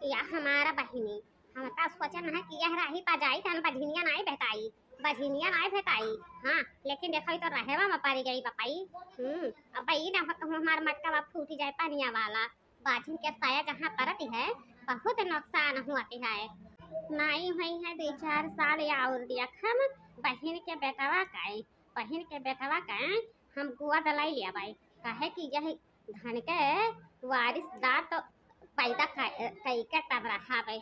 या हमारा बहिनी हम तो सोचन है कि यह रही पा जाई तन बझिनिया नहीं भेटाई, बझिनिया नहीं भेटाई। हाँ लेकिन देखो तो रहेवा में पड़ी गई बपाई। अब भाई ना तो हमार मटका बा फूट जाए पानिया वाला। बाझिन के साया जहाँ परती है बहुत नुकसान हुआती है। नहीं हुई है 2-4 साल या और दिया खम बहन के बेटवा का बहन के बेटवा का हम गुआ दलाई लिया भाई कहे कि यह धन के वारिसदार तो पैदा कई के तब रहा भाई।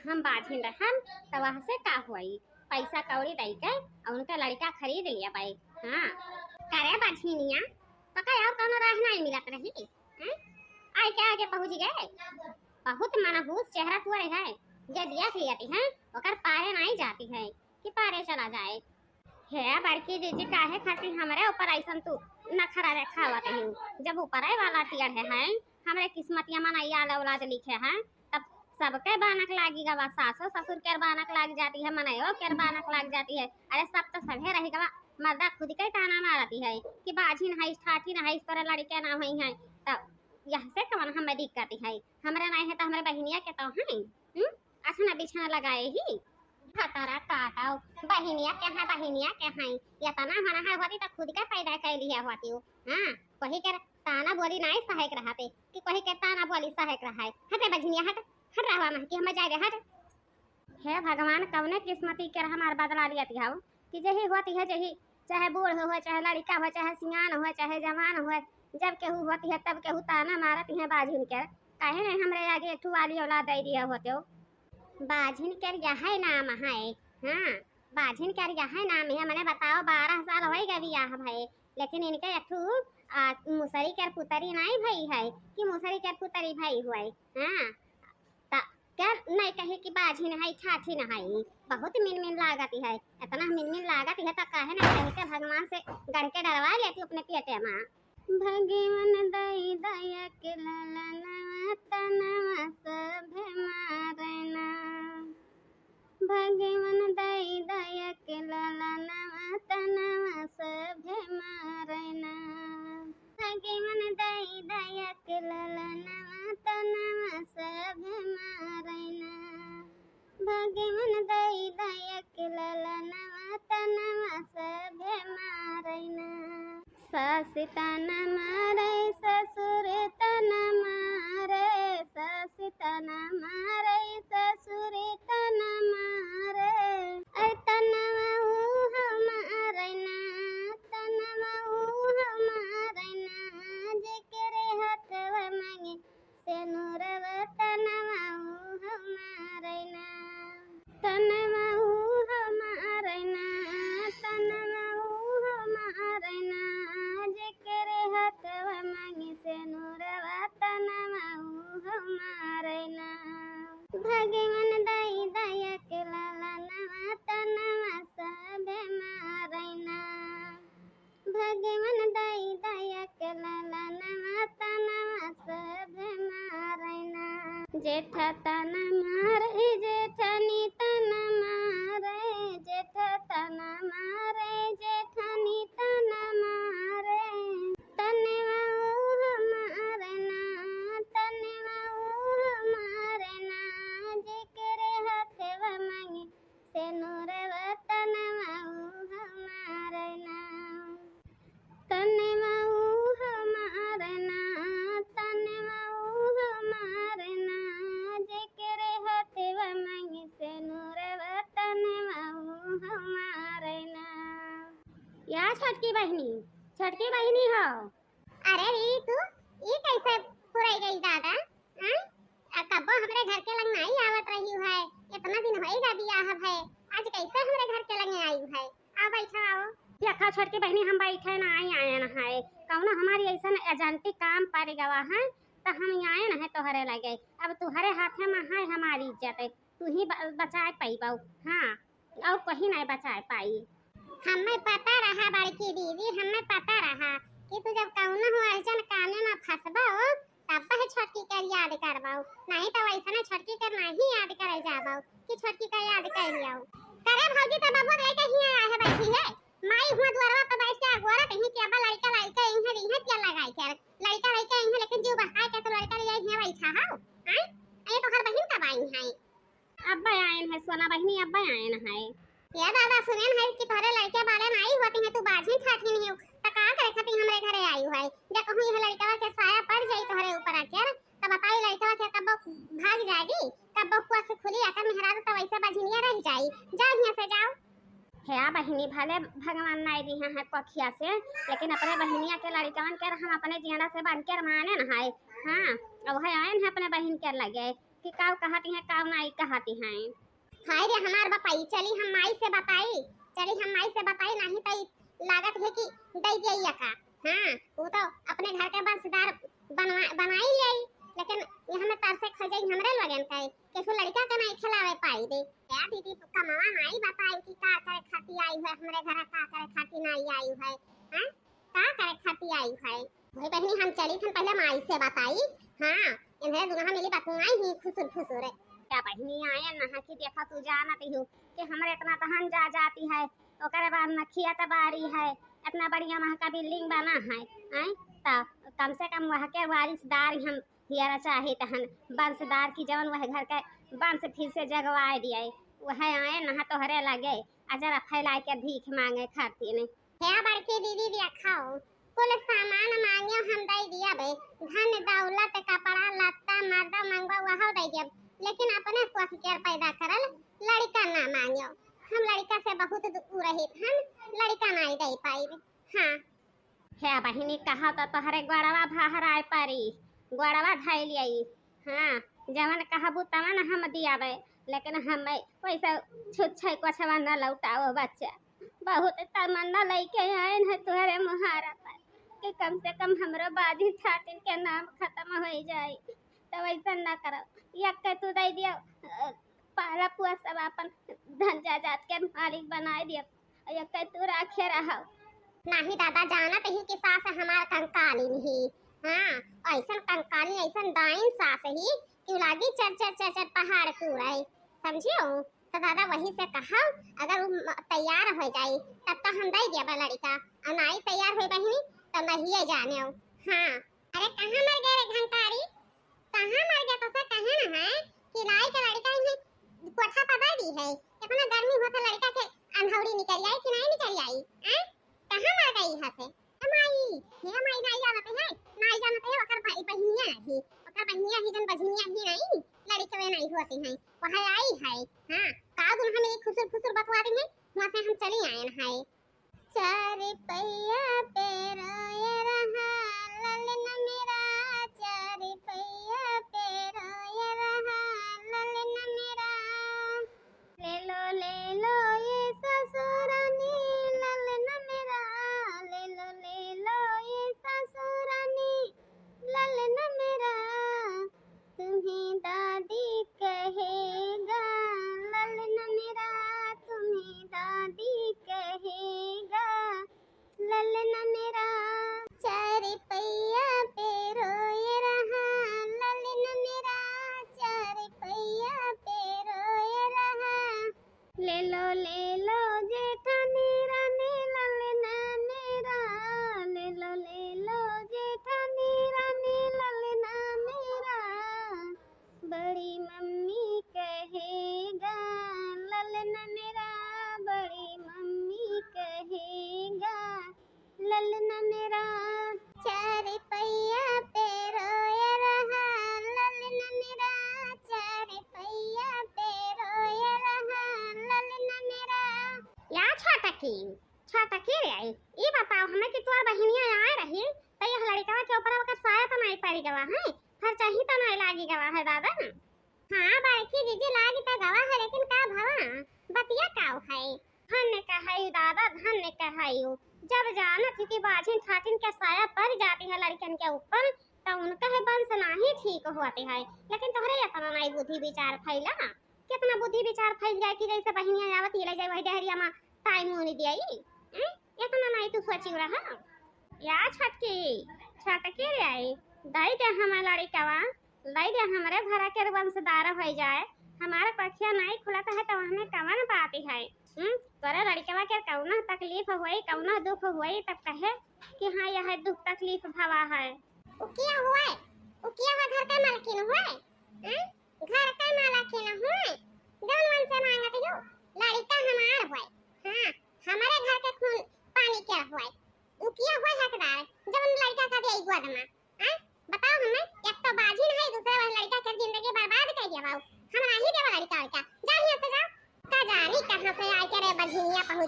हम बाझिन रहम तो वहाँ से का हुई पैसा कौड़ी दई के और उनका लड़का खरीद लिया भाई। हाँ करे बाझिनिया तो क्या और कोनो राह नहीं मिलत रही। आए क्या आगे पहुंच गए बहुत मनहूस चेहरा हुआ है जे दिया खियाती है ओकर पारे नहीं जाती है कि पारे चला जाए। है बड़की दीदी काहे खाती हमारे ऊपर ऐसन तू नखरा रखावत है जब ऊपर वाला टियर है हमरे किस्मतिया में नहीं आल औलाद लिखे हैं तब सबके बानक लागी गवा सासो ससुर के बानक लाग जाती है मनयो के बानक लाग जाती है। अरे सब तो सभे रही गवा मर्दा खुद के ताना मारती है कि बाझिन है ठाठी ना है इस तरह लड़के ना हुई है तब यह से कवन हमें दिक्कत है हमारे नहीं है तो हमारे बहनिया के तो हैं अच्छा बिछाना लगाए ही खतरा काटाओ बहनिया के हैं या तना हना है होती तो खुद का पैदा कर लिया होती हो। हां कोई के ताना बोली नहीं सहायक रहते कि कोई के ताना बोली सहायक रहा है हटे बहनिया हट हट रहा ना कि हम जाए रे हट। हे भगवान कवने किस्मती के हमार बदला लियती हो कि जही होती है जही चाहे बूढ़ हो चाहे लड़का हो चाहे सियान हो चाहे जवान हो जब केहू होती है तब केहू ताना मारती है बाझिन के काहे नहीं हमरे आगे ठू वाली औलाद दे दिया होते हो। बाझिन के यह नाम है। हाँ बाझिन के यह नाम है मैंने बताओ 12 साल हो गए बियाह भाई लेकिन इनके एकठू मुसरी के पुतरी नहीं भई है कि मुसरी के पुतरी भई हुए। हाँ क्या नहीं कहे कि बाझिन है ठाठी न है बहुत मिनमिन लागती है इतना मिनमिन लागती है तो काहे ना कहे के भगवान से गढ़ के डरवा लेती अपने पेटे में। भगवान दई दया के ललनवा तनवा सभे मारना भगवान दई दया के ललनवा तनवा सभे मारना भगवान दई दया के ललनवा तनवा सभे मारना भगवान दई दया के ललनवा तनवा सभे मारना। सास तन मारे ससुर तन मारे सास तन मारे ससुर तन मारे तनवा हमारना तनवा हमारना जेकरे हथवा मांगे से नूरवा तनवा हमारना तनवा हमारना तनवा हमारना जेकरे हथवा मांगे से नूरवा तनवा हमारना भगवान दई दया के ललनवा तनवा सभे मारना भगवान दई दया के ललनवा तनवा सभे मारना। जेठ तन मारे जेठनी तन मारे जेठ तन मारे जेठनी तन मारे तनवा हमारना तनवा हमारना जेकरे हथवा मांगे से नूरवा तनवा हमारना तनवा हमारना तनवा हमारना जेकरे हथवा मांगे से नूरवा तनवा हमारना। या छोटकी बहनी हो। अरे री तू ये कैसे पुराई गई दादा कब्बो हमरे घर के लंग नहीं आवत रही है इतना दिन होएगा बियाह है आज कैसे हमरे घर के लंग आई है आओ बैठो आओ। यखा छोटकी बहनी हम बैठे ना आए ना है कौनो हमारी ऐसा एजेंटी काम पर गवा है तो हम आए ना है तोहरे लगे अब तुहरे हाथे में है हमारी इज्जत तू ही बचाए पाईबो। हाँ और कहीं नहीं बचाए पाई। हमें पता रहा बड़की दीदी हमें पता रहा कि तू जब कौनो हो अर्जन काने में फंसबो तब है छोटकी कर याद करबो नहीं तो वैसा ना छोटकी कर नहीं याद करे जाबो कि छोटकी का याद कर लियो। करे भौजी तो बाबू लेके ही आया है बैठी है माई हुआ द्वारवा पे बैठ के अगोरा कहीं के अब लड़का इन्हें रिहत क्या लगाई के लड़का इन्हें लेकिन जो बहाए के तो लड़का ये बैठा हां ये तो हर आई हैं। अब्बा आए हैं सोना बहनी, अब्बा आए हैं। या दादा सुने है कि तोरे लड़के वाले नहीं होती है, तू बाजी छाटी नहीं हो त का करे खातिर हमरे घरे आई है। जे कहूं यह लड़का के साया पड़ जाई तोरे ऊपर आके त बताई लड़का के कब भाग जाएगी, कब बकुआ से खुली आकर मेहरारू त वैसे बाजिनिया रह जाई। जाओ यहां से जाओ। है बहिनी भले भगवान नहीं दी है पखिया से, लेकिन अपने बहनिया के लड़कवन के हम अपने जियड़ा से बांध के माने न है। हां अब है आए हैं अपने बहन के लगे कि काव कहती है काव नहीं कहती हैं। हाय रे हमार बताई चली हम माई से बताई, चली हम माई से बताई नहीं तो लागत है कि दई दिया का। हां वो तो अपने घर के बंसदार बनाई ले, लेकिन यहां में तरसे खजई हमरे लगन का केहू लड़का के नहीं खिलावे पाई दे। या दीदी कमावा नहीं बताई कि का करे खाती आई है हमरे घर, का करे खाती नहीं आई है। हां का करे खाती आई है भाई बहनी हम चली थन पहले माई से बताई। हां इन्हें दुल्हा मिली बतुआई ही खुसुर खुसुर क्या बहनी आए ना कि देखा तू जानती हो कि हमरे इतना तहन जा जाती है, ओकरे बाद नखिया तबारी है, इतना बढ़िया वहां का बिल्डिंग बना है। हैं ता कम से कम वहां के वारिसदार हम हियारा चाहे तहन वंशदार की जवन वह घर के वंश फिर से जगवाए दिए। वह आए ना तोहरे लगे अजरा फैला के भीख मांगे खाती ने। हे बड़की दीदी भी खाओ कुल सामान मांगियो हम दई दिया बे, धन दौलत कपड़ा लत्ता मर्दा मंगवा वह दई दिया, लेकिन अपने स्वास्थ्य केयर पैदा करल लड़का ना मांगियो। हम लड़का से बहुत दूर रही हम लड़का नहीं दे पाई। हां हे बहिनी कहा तो तोहरे गड़वा भाहराय पारी गड़वा धाई लियाई। हां जवन कहबू तवन हम दियावे, लेकिन हम पैसा छुच्छे कोछवा न लौटाओ बच्चा। बहुत तमन्ना लेके आए हैं तोहरे मुहारा पर कि कम से कम हमरो बाजी छाटिन के नाम खत्म हो जाए, तो वैसा ना करो। एक के तू दे दियो पाला पुआ सब अपन धन जायदाद के मालिक बनाए दियो, एक के तू रखे रहो। नहीं दादा जानत ही कि सास हमार कंकाली नहीं। हां ऐसन कंकाली ऐसन दाइन सास ही कि लागी चर चर चर चर पहाड़ टूराई समझियो। तो दादा वही से कहा अगर वो तैयार हो जाए तब तो हम दे दिया लड़का, और नहीं तैयार हो बहिनी तो नहीं जाने। हां अरे कहां मर गए रे घंटारी, कहां मर गया तो से कहे ना है कि लाई के लड़का ही कोठा पता दी है, इतना गर्मी होता लड़का के अंधौड़ी निकल आई कि नहीं निकल आई। हैं कहां मर गई है से माई, हे माई नहीं जानते हैं, नहीं जानते हैं ओकर भाई बहनिया ही, ओकर बहनिया ही जन बजनिया ही नहीं लड़के वे नहीं होती हैं वहां आई है। हां का दुन हमें खुसुर खुसुर बतवा दी है, वहां से हम चली आए हैं। चार पैया पे रोए रहा ललन मेरा, चार पैया पे रोए रहा ललन मेरा, ले लो ये ससुरानी ललन मेरा, ले लो ये ससुरानी ललन मेरा, तुम्हें दादी कहेगा ललन मेरा, तुम्हें दादी कहेगा ललन मेरा, चार पैया पे रोए रहा ललन मेरा, चार पैया पे रोए रहा, ले लो जेठानी रानी ललन मेरा, ले लो जेठानी रानी ललन मेरा, बड़ी मम्मी कहेगा ललन मेरा, बड़ी मम्मी कहेगा ललन मेरा, चार पैया पे रोए रहा ललन मेरा, चार पैया पे रोए रहा ललन मेरा। या छोटा की रे आई ई बताओ हमें कि तोर बहनिया आए रही त यह लड़का के ऊपर ओकर साया तो नहीं पड़ी गवा है, खर्चा ही तो नहीं लागी गवा है दादा। हां बाकी जीजी लागी तो गवा है, लेकिन का भवा बतिया काऊ है धन ने कहाई दादा धन ने कहाई जब जानत कि बाजिन ठाटिन के साया पड़ जाती है लड़कन के ऊपर तो उनका है वंश नहीं ठीक होते है। लेकिन तोहरे इतना नहीं बुद्धि विचार फैला, कितना बुद्धि विचार फैल जाए कि जैसे बहनिया आवत ले जाए वही डहरिया में टाइम होने दियाई। इतना नहीं तू सोची रहा या छटकी रे आई दई दे हमार लड़कवा, दई दे हमरे घर के वंशदार हो जाए, हमारा पखिया नहीं खुलता है तो हमें कवन बात है। तोरे लड़कवा के कौना तकलीफ होई कौना दुख होई तब कहे कि हां यह दुख तकलीफ भवा है। ओ क्या हुआ घर का मालकिन हुआ घर का मालक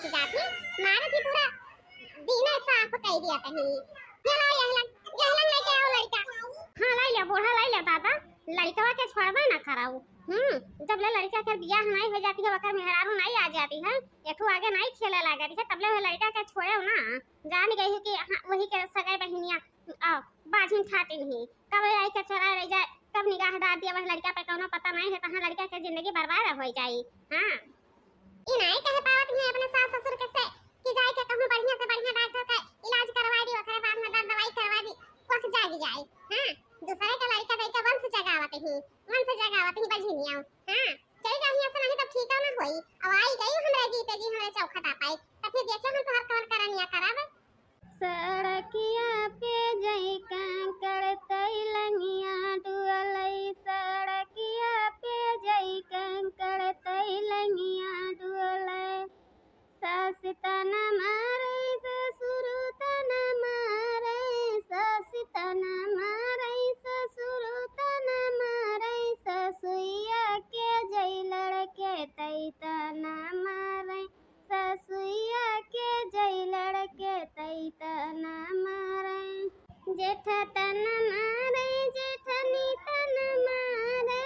पहुंच जाती मारे थी पूरा दिन साफ कर दिया कहीं ये ला यही लेके आओ लड़का हां ला लिया बूढ़ा ला लिया दादा लड़कवा के छोड़बा ना कराऊ जब ले लड़का के बियाह नहीं हो जाती है वकर मेहरारू नहीं आ जाती है एकठो आगे नहीं खेले लागती है तब ले लड़का के छोड़े ना जान गई है कि वही के सगाई बहनिया बाजिन खाती नहीं कब आई के चला रह जाए कब निगाह डाल दिया वह लड़का पे कोनो पता नहीं है तहां लड़का के जिंदगी बर्बाद हो जाई हां ई नहीं कह पावत है अपने सास ससुर के से कि जाए के कहूं बढ़िया से बढ़िया डॉक्टर का इलाज करवा दी ओकरे बाद में दवाई करवा दी कुछ जाग जाए हां दूसरे का लड़का दे के वंश जगावत ही बजनिया हां चल जाहिया से नहीं तब ठीक ना होई अब आई गई हमरा जीते जी हमरे चौखट आ पाई तब फिर देखियो हम तोहर कवर करनिया करावे सड़किया पे जई कंकड़ तैलंगिया डुअलई सड़किया पे जई कंकड़ तैलंगिया डुअलई सास तन मारे ससुर तन मारे सास तन मारे ससुर तन मारे ससुइया के जई लड़के तई तन मारे ससुइया के जई लड़के तई तन मारे जेठ तन मारे जेठनी तन मारे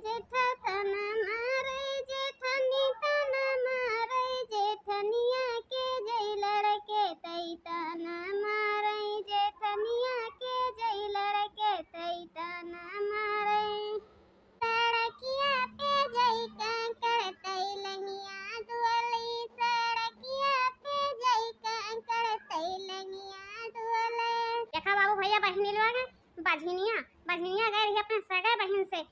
जेठ तन मारे जेठनी तन मारे जेठनिया के जई लड़के तई तन मारे जेठनिया के जई लड़के तई तन मारे सड़किया पे जई कंकड़ तैलंगिया डुअलई सड़किया पे जई कंकड़ तैलंगिया डुअलई देखा बाबू भैया बहनी लोग बजनिया गए रही अपने सगे बहन से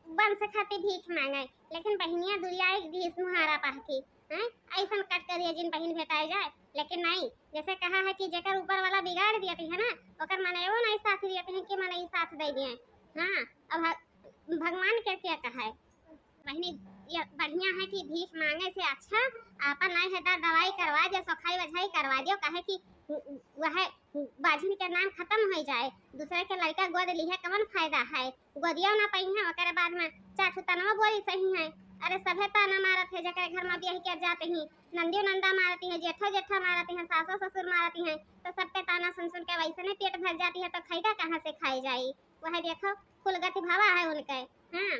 बन से खाती भीख मांगे लेकिन बहनिया दुलिया एक धीस मुहारा पाहती हैं ऐसा कट करिए जिन बहन भेटाई जाए लेकिन नहीं जैसे कहा है कि जेकर ऊपर वाला बिगाड़ दिया है ना ओकर माने वो नहीं साथ दिए हैं कि माने ही साथ दे दिए हां अब भगवान के क्या कहा है बहनी ये बढ़िया है कि भीख मांगे से अच्छा अपन नहीं है दवाई करवा दे सफाई वझाई करवा दियो काहे कि वह बाजिन के नाम खत्म हो जाए दूसरे के लड़का गोद लिहे कवन फायदा है गोदिया ना पई है ओकरे बाद में चार तनवा बोली सही है अरे सभे ताना मारत है जकरे घर में बियाह के जाते ही नंदियो नंदा मारती है जेठो जेठा मारती है सासो ससुर मारती है तो सबके ताना सुन सुन के वैसे नहीं पेट भर जाती है तो खाएगा कहां से खाई जाई वह देखो कुलगति भावा है उनके हां